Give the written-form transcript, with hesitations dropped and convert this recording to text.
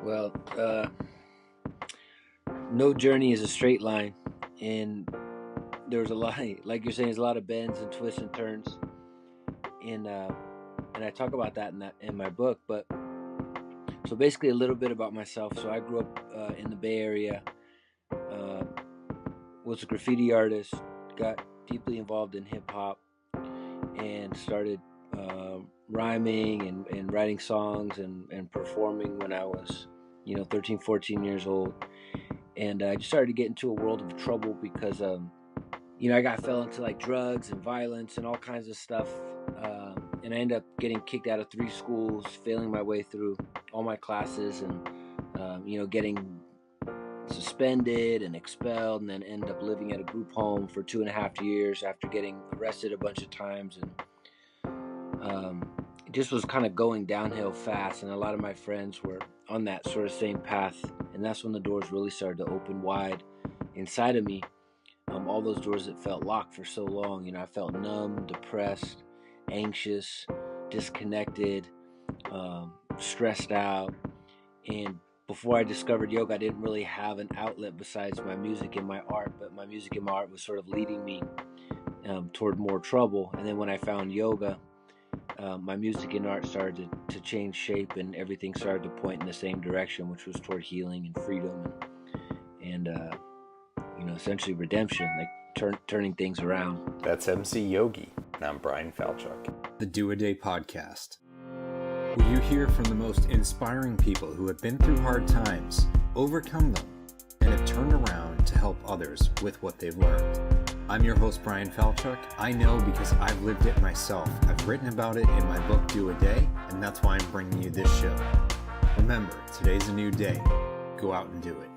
Well, no journey is a straight line, and there's a lot, like you're saying, there's a lot of bends and twists and turns, and I talk about that in my book. But so basically, a little bit about myself. So I grew up in the Bay Area, was a graffiti artist, got deeply involved in hip hop, and started rhyming and writing songs and performing when I was 13, 14 years old. And I just started to get into a world of trouble because I fell into like drugs and violence and all kinds of stuff, and I ended up getting kicked out of 3 schools, failing my way through all my classes, and getting suspended and expelled, and then end up living at a group home for 2.5 years after getting arrested a bunch of times. And it just was kind of going downhill fast, and a lot of my friends were on that sort of same path. And that's when the doors really started to open wide inside of me. All those doors that felt locked for so long. I felt numb, depressed, anxious, disconnected, stressed out. And before I discovered yoga, I didn't really have an outlet besides my music and my art. But my music and my art was sort of leading me toward more trouble. And then when I found yoga, my music and art started to change shape, and everything started to point in the same direction, which was toward healing and freedom and essentially redemption, like turning things around. That's MC Yogi, and I'm Bryan Falchuk. The Do A Day podcast, where you hear from the most inspiring people who have been through hard times, overcome them, and have turned around to help others with what they've learned. I'm your host, Bryan Falchuk. I know because I've lived it myself. I've written about it in my book, Do A Day, and that's why I'm bringing you this show. Remember, today's a new day. Go out and do it.